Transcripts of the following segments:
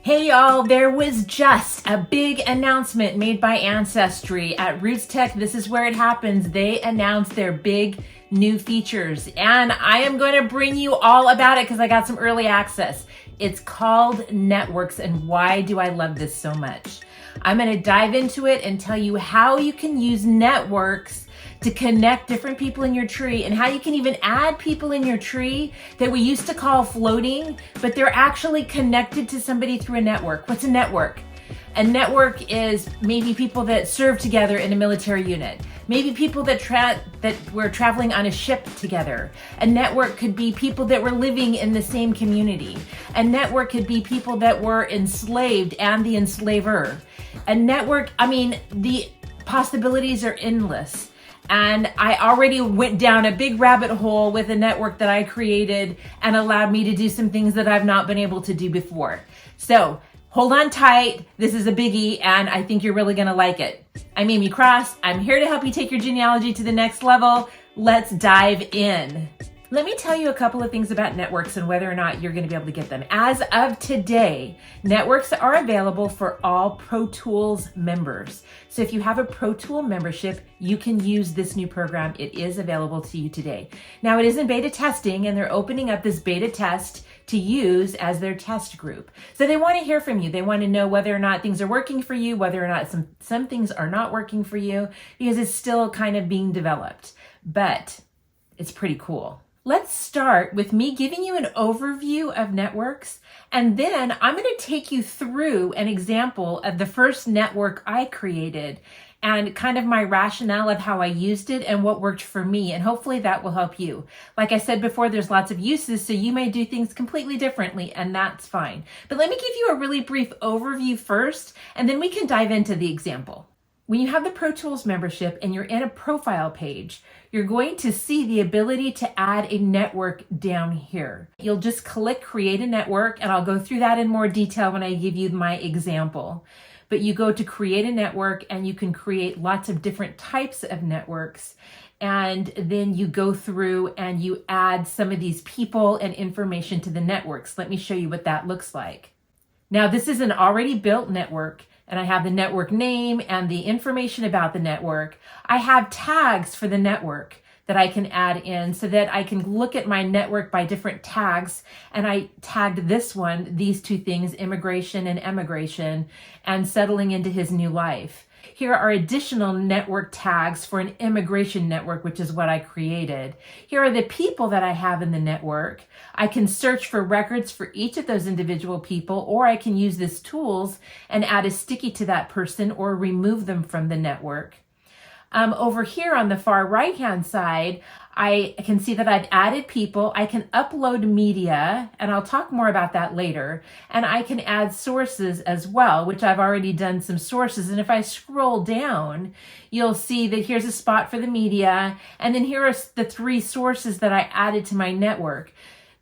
Hey y'all, there was just a big announcement made by Ancestry at Roots Tech. This is where it happens. They announced their big new features and I am going to bring you all about it because I got some early access. It's called Networks, and why do I love this so much? I'm going to dive into it and tell you how you can use networks to connect different people in your tree, and how you can even add people in your tree that we used to call floating, but they're actually connected to somebody through a network. What's a network? A network is maybe people that serve together in a military unit. Maybe people that were traveling on a ship together. A network could be people that were living in the same community. A network could be people that were enslaved and the enslaver. A network, the possibilities are endless. And I already went down a big rabbit hole with a network that I created and allowed me to do some things that I've not been able to do before. So hold on tight. This is a biggie and I think you're really gonna like it. I'm Aimee Cross. I'm here to help you take your genealogy to the next level. Let's dive in. Let me tell you a couple of things about networks and whether or not you're going to be able to get them. As of today, networks are available for all Pro Tools members. So if you have a Pro Tool membership, you can use this new program. It is available to you today. Now it is in beta testing and they're opening up this beta test to use as their test group. So they want to hear from you. They want to know whether or not things are working for you, whether or not some things are not working for you, because it's still kind of being developed, but it's pretty cool. Let's start with me giving you an overview of networks, and then I'm going to take you through an example of the first network I created and kind of my rationale of how I used it and what worked for me, and hopefully that will help you. Like I said before, there's lots of uses, so you may do things completely differently, and that's fine. But let me give you a really brief overview first, and then we can dive into the example. When you have the Pro Tools membership and you're in a profile page, you're going to see the ability to add a network down here. You'll just click Create a Network, and I'll go through that in more detail when I give you my example. But you go to Create a Network and you can create lots of different types of networks. And then you go through and you add some of these people and information to the networks. Let me show you what that looks like. Now, this is an already built network, and I have the network name and the information about the network. I have tags for the network that I can add in so that I can look at my network by different tags. And I tagged this one, these two things, immigration and emigration, and settling into his new life. Here are additional network tags for an immigration network, which is what I created. Here are the people that I have in the network. I can search for records for each of those individual people, or I can use this tools and add a sticky to that person or remove them from the network. Over here on the far right-hand side, I can see that I've added people. I can upload media, and I'll talk more about that later. And I can add sources as well, which I've already done some sources. And if I scroll down, you'll see that here's a spot for the media. And then here are the 3 sources that I added to my network.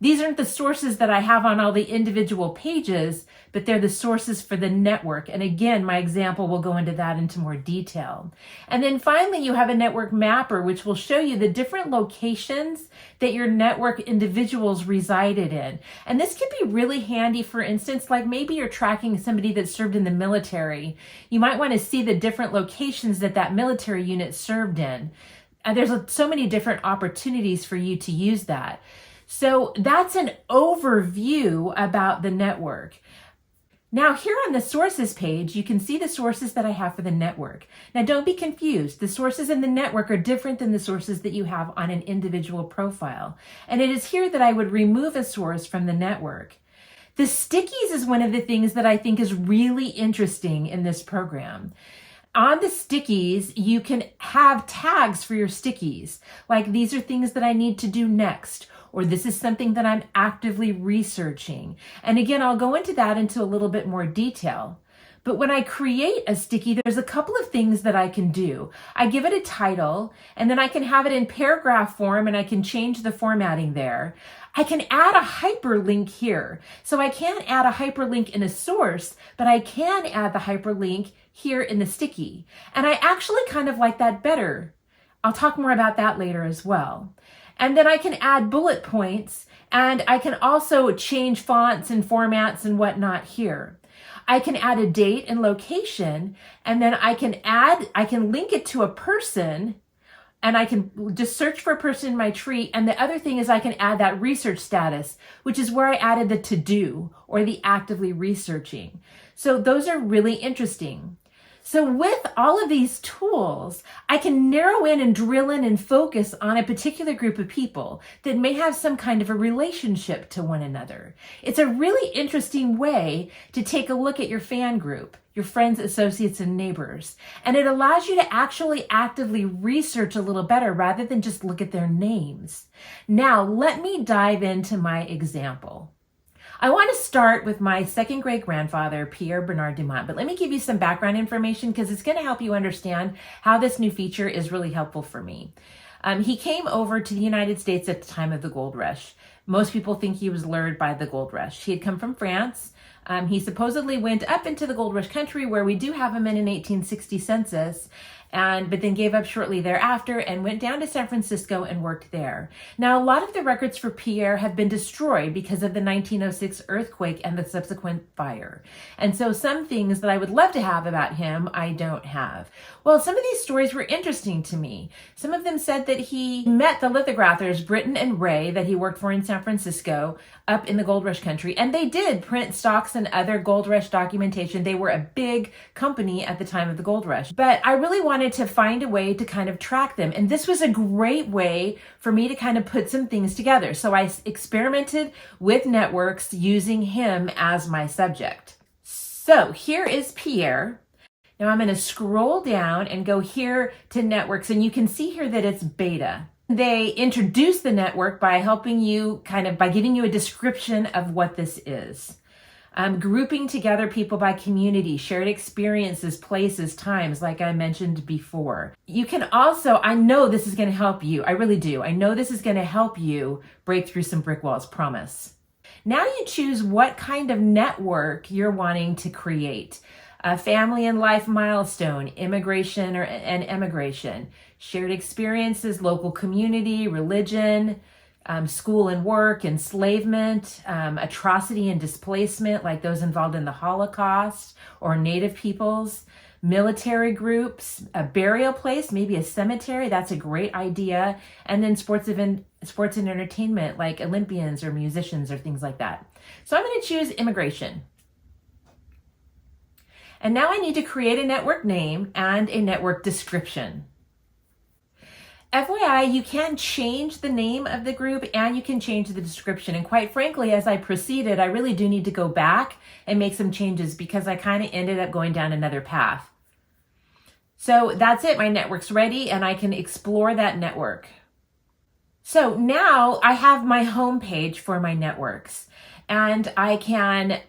These aren't the sources that I have on all the individual pages, but they're the sources for the network. And again, my example will go into that into more detail. And then finally, you have a network mapper, which will show you the different locations that your network individuals resided in. And this can be really handy, for instance, like maybe you're tracking somebody that served in the military. You might want to see the different locations that that military unit served in. And there's so many different opportunities for you to use that. So that's an overview about the network. Now here on the sources page, you can see the sources that I have for the network. Now don't be confused. The sources in the network are different than the sources that you have on an individual profile. And it is here that I would remove a source from the network. The stickies is one of the things that I think is really interesting in this program. On the stickies, you can have tags for your stickies. Like, these are things that I need to do next, or this is something that I'm actively researching. And again, I'll go into that into a little bit more detail. But when I create a sticky, there's a couple of things that I can do. I give it a title, and then I can have it in paragraph form, and I can change the formatting there. I can add a hyperlink here. So I can't add a hyperlink in a source, but I can add the hyperlink here in the sticky. And I actually kind of like that better. I'll talk more about that later as well. And then I can add bullet points, and I can also change fonts and formats and whatnot here. I can add a date and location, and then I can link it to a person, and I can just search for a person in my tree. And the other thing is I can add that research status, which is where I added the to-do or the actively researching. So those are really interesting. So with all of these tools, I can narrow in and drill in and focus on a particular group of people that may have some kind of a relationship to one another. It's a really interesting way to take a look at your fan group, your friends, associates, and neighbors. And it allows you to actually actively research a little better rather than just look at their names. Now, let me dive into my example. I want to start with my second great grandfather, Pierre Bernard Dumont, but let me give you some background information because it's going to help you understand how this new feature is really helpful for me. He came over to the United States at the time of the gold rush. Most people think he was lured by the gold rush. He had come from France. He supposedly went up into the gold rush country where we do have him in an 1860 census, but then gave up shortly thereafter and went down to San Francisco and worked there. Now, a lot of the records for Pierre have been destroyed because of the 1906 earthquake and the subsequent fire. And so some things that I would love to have about him, I don't have. Well, some of these stories were interesting to me. Some of them said that he met the lithographers, Britton and Ray, that he worked for in San Francisco, up in the gold rush country, and they did print stocks and other gold rush documentation. They were a big company at the time of the gold rush. But I really wanted to find a way to kind of track them, and this was a great way for me to kind of put some things together. So I experimented with networks using him as my subject. So here is Pierre. Now I'm going to scroll down and go here to networks, and you can see here that it's beta. They introduce the network by helping you by giving you a description of what this is. Grouping together people by community, shared experiences, places, times, like I mentioned before. You can also, I know this is going to help you. I really do. I know this is going to help you break through some brick walls, promise. Now you choose what kind of network you're wanting to create. A family and life milestone, immigration and emigration, shared experiences, local community, religion, school and work, enslavement, atrocity and displacement, like those involved in the Holocaust or Native peoples, military groups, a burial place, maybe a cemetery. That's a great idea. And then sports and entertainment, like Olympians or musicians or things like that. So I'm going to choose immigration. And now I need to create a network name and a network description. FYI, you can change the name of the group and you can change the description. And quite frankly, as I proceeded, I really do need to go back and make some changes because I kind of ended up going down another path. So that's it. My network's ready and I can explore that network. So now I have my home page for my networks, and I can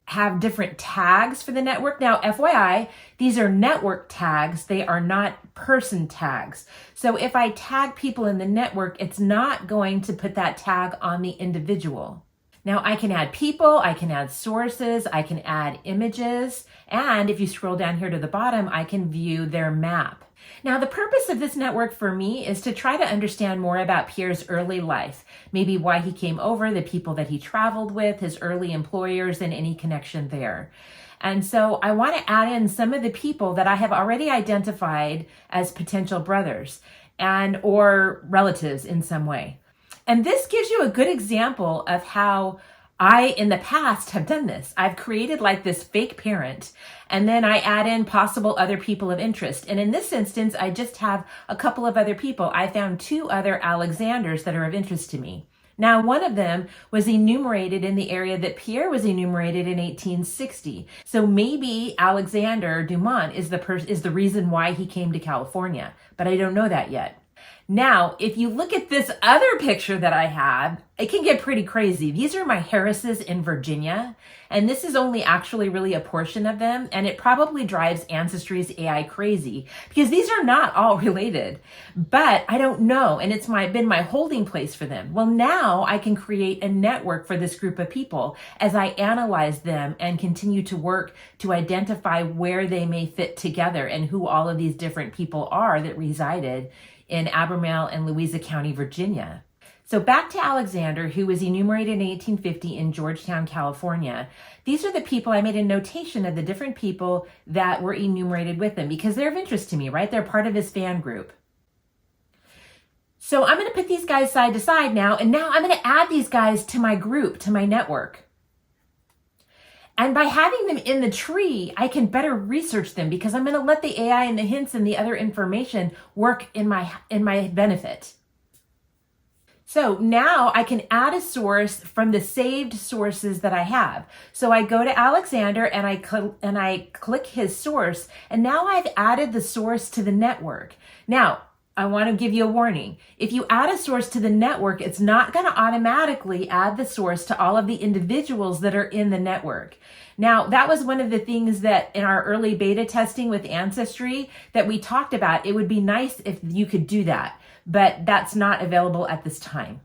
have different tags for the network. Now, FYI, these are network tags. They are not person tags. So if I tag people in the network, it's not going to put that tag on the individual. Now I can add people, I can add sources, I can add images, and if you scroll down here to the bottom, I can view their map. Now, the purpose of this network for me is to try to understand more about Pierre's early life, maybe why he came over, the people that he traveled with, his early employers, and any connection there. And so I want to add in some of the people that I have already identified as potential brothers or relatives in some way. And this gives you a good example of how I, in the past, have done this. I've created like this fake parent, and then I add in possible other people of interest. And in this instance, I just have a couple of other people. I found 2 other Alexanders that are of interest to me. Now, one of them was enumerated in the area that Pierre was enumerated in 1860. So maybe Alexander Dumont is the reason why he came to California, but I don't know that yet. Now, if you look at this other picture that I have, it can get pretty crazy. These are my Harrises in Virginia, and this is only actually really a portion of them, and it probably drives Ancestry's AI crazy because these are not all related, but I don't know, and it's been my holding place for them. Well, now I can create a network for this group of people as I analyze them and continue to work to identify where they may fit together and who all of these different people are that resided in Albemarle and Louisa County, Virginia. So back to Alexander, who was enumerated in 1850 in Georgetown, California. These are the people. I made a notation of the different people that were enumerated with him because they're of interest to me, right? They're part of his fan group. So I'm going to put these guys side to side now, and now I'm going to add these guys to my group, to my network. And by having them in the tree, I can better research them because I'm going to let the AI and the hints and the other information work in my benefit. So now I can add a source from the saved sources that I have. So I go to Alexander and I click his source, and now I've added the source to the network. Now, I want to give you a warning. If you add a source to the network, it's not going to automatically add the source to all of the individuals that are in the network. Now, that was one of the things that in our early beta testing with Ancestry that we talked about. It would be nice if you could do that, but that's not available at this time.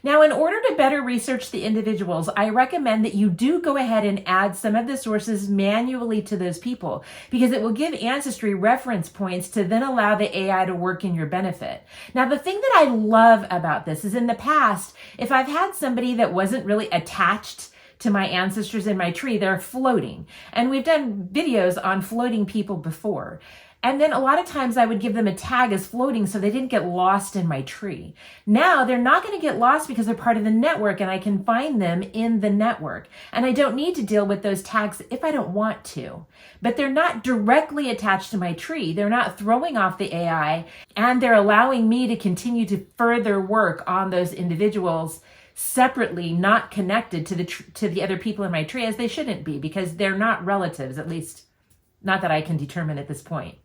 Now, in order to better research the individuals, I recommend that you do go ahead and add some of the sources manually to those people because it will give Ancestry reference points to then allow the AI to work in your benefit. Now, the thing that I love about this is in the past, if I've had somebody that wasn't really attached to my ancestors in my tree, they're floating. And we've done videos on floating people before. And then a lot of times I would give them a tag as floating so they didn't get lost in my tree. Now they're not going to get lost because they're part of the network and I can find them in the network. And I don't need to deal with those tags if I don't want to. But they're not directly attached to my tree. They're not throwing off the AI, and they're allowing me to continue to further work on those individuals separately, not connected to the other people in my tree, as they shouldn't be because they're not relatives, at least not that I can determine at this point.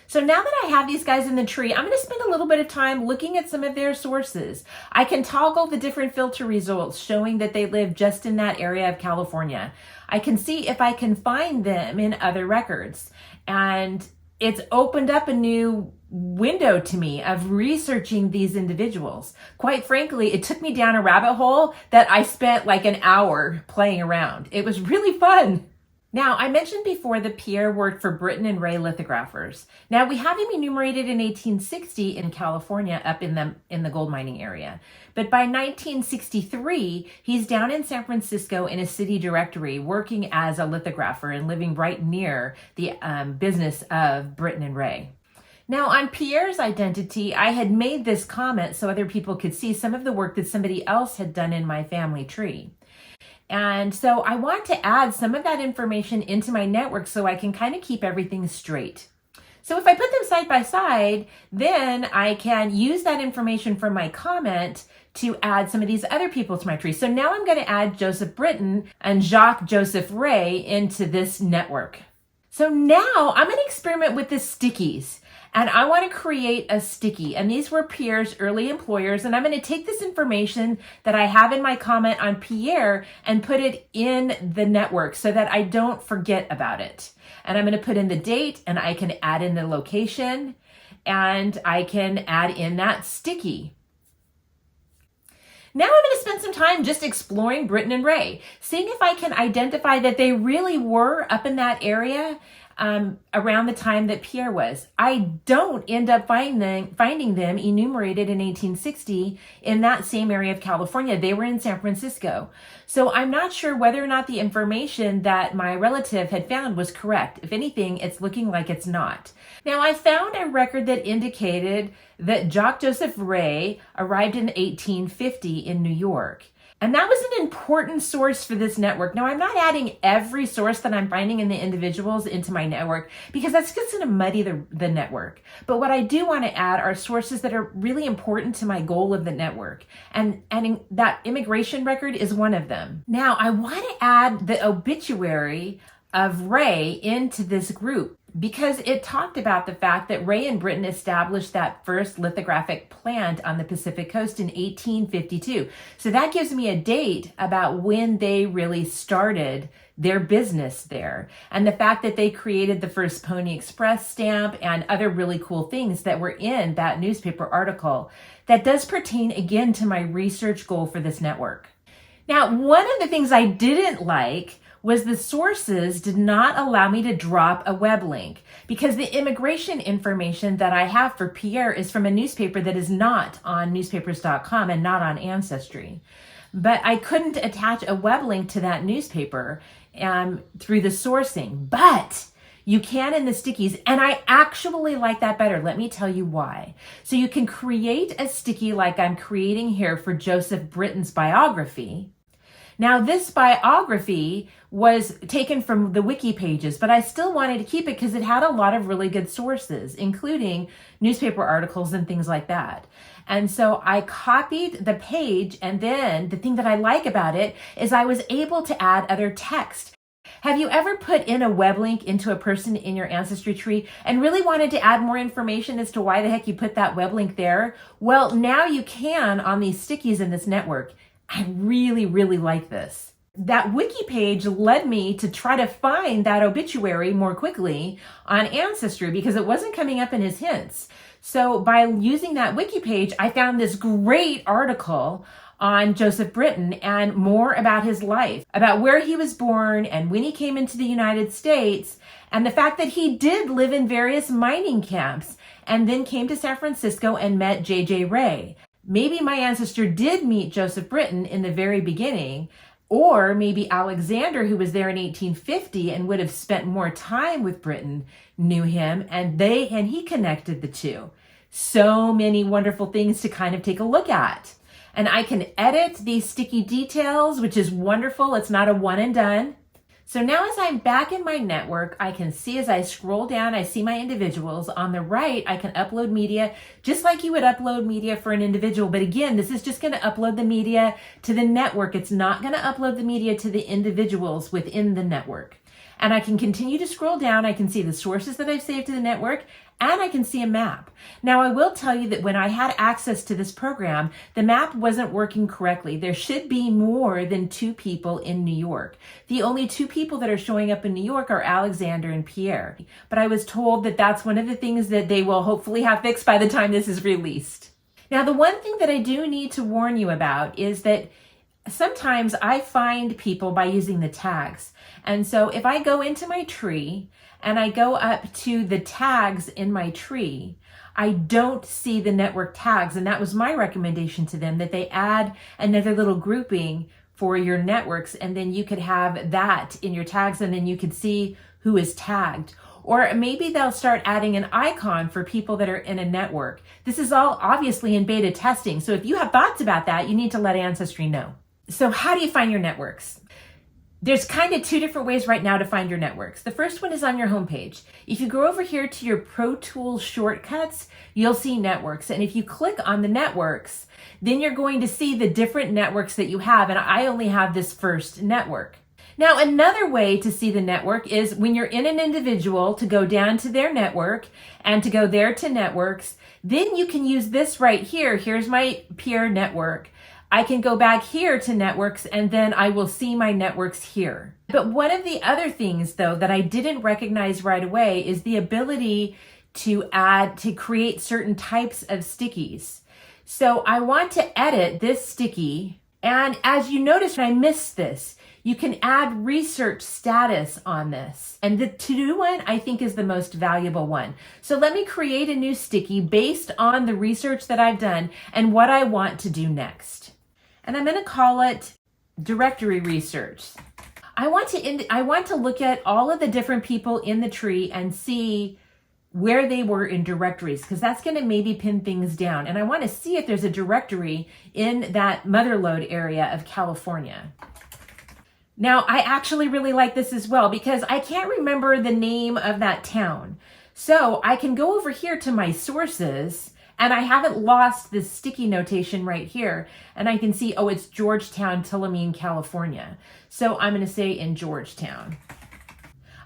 So now that I have these guys in the tree, I'm going to spend a little bit of time looking at some of their sources. I can toggle the different filter results showing that they live just in that area of California. I can see if I can find them in other records. And it's opened up a new window to me of researching these individuals. Quite frankly, it took me down a rabbit hole that I spent like an hour playing around. It was really fun. Now, I mentioned before that Pierre worked for Britton and Ray lithographers. Now, we have him enumerated in 1860 in California up in the gold mining area. But by 1963, he's down in San Francisco in a city directory working as a lithographer and living right near the business of Britton and Ray. Now, on Pierre's identity, I had made this comment so other people could see some of the work that somebody else had done in my family tree. And so I want to add some of that information into my network so I can kind of keep everything straight. So if I put them side by side, then I can use that information from my comment to add some of these other people to my tree. So now I'm going to add Joseph Britton and Jacques Joseph Ray into this network. So now I'm going to experiment with the Stickies. And I want to create a sticky. And these were Pierre's early employers. And I'm going to take this information that I have in my comment on Pierre and put it in the network so that I don't forget about it. And I'm going to put in the date, and I can add in the location, and I can add in that sticky. Now I'm going to spend some time just exploring Britton and Ray, seeing if I can identify that they really were up in that area around the time that Pierre was. I don't end up finding them enumerated in 1860 in that same area of California. They were in San Francisco. So I'm not sure whether or not the information that my relative had found was correct. If anything, it's looking like it's not. Now, I found a record that indicated that Jacques Joseph Ray arrived in 1850 in New York. And that was an important source for this network. Now, I'm not adding every source that I'm finding in the individuals into my network because that's just going to muddy the network. But what I do want to add are sources that are really important to my goal of the network. And that immigration record is one of them. Now, I want to add the obituary of Ray into this group because it talked about the fact that Ray and Britton established that first lithographic plant on the Pacific coast in 1852. So that gives me a date about when they really started their business there. And the fact that they created the first Pony Express stamp and other really cool things that were in that newspaper article. That does pertain again to my research goal for this network. Now, one of the things I didn't like was the sources did not allow me to drop a web link because the immigration information that I have for Pierre is from a newspaper that is not on newspapers.com and not on Ancestry. But I couldn't attach a web link to that newspaper through the sourcing. But you can in the Stickies, and I actually like that better. Let me tell you why. So you can create a sticky like I'm creating here for Joseph Britton's biography. Now, this biography was taken from the wiki pages, but I still wanted to keep it because it had a lot of really good sources, including newspaper articles and things like that. And so I copied the page, and then the thing that I like about it is I was able to add other text. Have you ever put in a web link into a person in your ancestry tree and really wanted to add more information as to why the heck you put that web link there? Well, now you can on these Stickies in this network. I really, really like this. That wiki page led me to try to find that obituary more quickly on Ancestry because it wasn't coming up in his hints. So by using that wiki page, I found this great article on Joseph Britton and more about his life, about where he was born and when he came into the United States, and the fact that he did live in various mining camps and then came to San Francisco and met J.J. Ray. Maybe my ancestor did meet Joseph Britton in the very beginning, or maybe Alexander, who was there in 1850 and would have spent more time with Britton, knew him, and he connected the two. So many wonderful things to kind of take a look at. And I can edit these sticky details, which is wonderful. It's not a one and done. So now as I'm back in my network, I can see as I scroll down, I see my individuals. On the right, I can upload media just like you would upload media for an individual. But again, this is just going to upload the media to the network. It's not going to upload the media to the individuals within the network. And I can continue to scroll down. I can see the sources that I've saved to the network, and I can see a map. Now, I will tell you that when I had access to this program, the map wasn't working correctly. There should be more than 2 people in New York. The only 2 people that are showing up in New York are Alexander and Pierre. But I was told that that's one of the things that they will hopefully have fixed by the time this is released. Now, the one thing that I do need to warn you about is that sometimes I find people by using the tags. And so if I go into my tree and I go up to the tags in my tree, I don't see the network tags. And that was my recommendation to them, that they add another little grouping for your networks. And then you could have that in your tags, and then you could see who is tagged. Or maybe they'll start adding an icon for people that are in a network. This is all obviously in beta testing. So if you have thoughts about that, you need to let Ancestry know. So how do you find your networks? There's kind of 2 different ways right now to find your networks. The first one is on your homepage. If you go over here to your Pro Tools shortcuts, you'll see networks. And if you click on the networks, then you're going to see the different networks that you have. And I only have this first network. Now, another way to see the network is when you're in an individual to go down to their network and to go there to networks, then you can use this right here. Here's my peer network. I can go back here to networks, and then I will see my networks here. But one of the other things, though, that I didn't recognize right away is the ability to create certain types of stickies. So I want to edit this sticky, and as you notice, I missed this. You can add research status on this. And the to-do one, I think, is the most valuable one. So let me create a new sticky based on the research that I've done and what I want to do next. And I'm going to call it directory research. I want to look at all of the different people in the tree and see where they were in directories, because that's going to maybe pin things down. And I want to see if there's a directory in that motherlode area of California. Now, I actually really like this as well because I can't remember the name of that town. So I can go over here to my sources, and I haven't lost this sticky notation right here. And I can see, oh, it's Georgetown, Tulameen, California. So I'm going to say in Georgetown.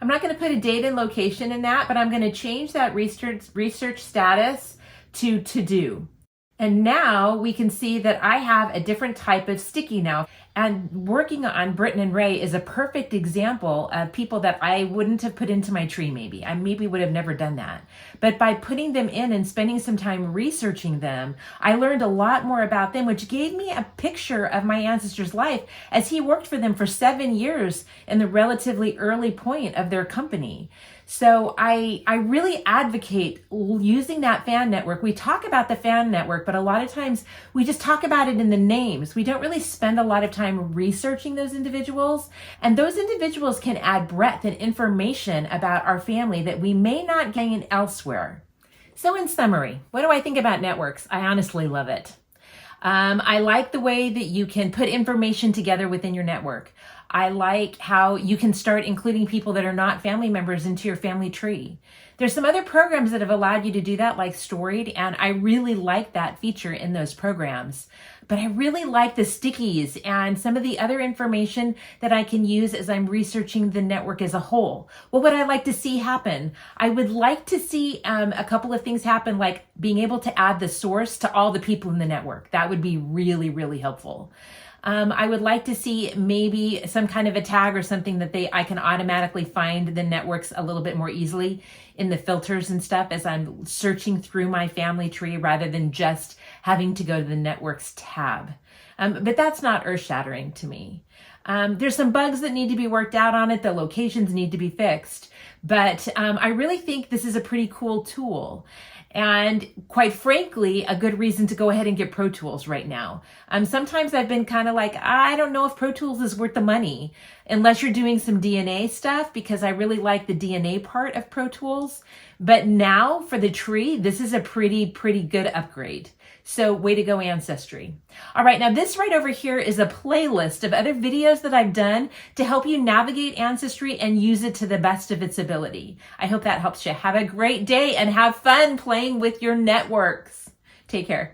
I'm not going to put a date and location in that, but I'm going to change that research status to do. And now we can see that I have a different type of sticky now. And working on Britton and Ray is a perfect example of people that I wouldn't have put into my tree maybe. I maybe would have never done that. But by putting them in and spending some time researching them, I learned a lot more about them, which gave me a picture of my ancestor's life as he worked for them for 7 years in the relatively early point of their company. So I really advocate using that fan network. We talk about the fan network, but a lot of times we just talk about it in the names. We don't really spend a lot of time researching those individuals. And those individuals can add breadth and information about our family that we may not gain elsewhere. So in summary, what do I think about networks? I honestly love it. I like the way that you can put information together within your network. I like how you can start including people that are not family members into your family tree. There's some other programs that have allowed you to do that, like Storied, and I really like that feature in those programs. But I really like the Stickies and some of the other information that I can use as I'm researching the network as a whole. What would I like to see happen? I would like to see a couple of things happen, like being able to add the source to all the people in the network. That would be really, really helpful. I would like to see maybe some kind of a tag or something that I can automatically find the networks a little bit more easily in the filters and stuff as I'm searching through my family tree rather than just having to go to the networks tab. But that's not earth-shattering to me. There's some bugs that need to be worked out on it. The locations need to be fixed. But I really think this is a pretty cool tool. And quite frankly, a good reason to go ahead and get Pro Tools right now. Sometimes I've been kind of like, I don't know if Pro Tools is worth the money unless you're doing some DNA stuff, because I really like the DNA part of Pro Tools. But now for the tree, this is a pretty good upgrade. So way to go, Ancestry. All right, now this right over here is a playlist of other videos that I've done to help you navigate Ancestry and use it to the best of its ability. I hope that helps you. Have a great day and have fun playing with your networks. Take care.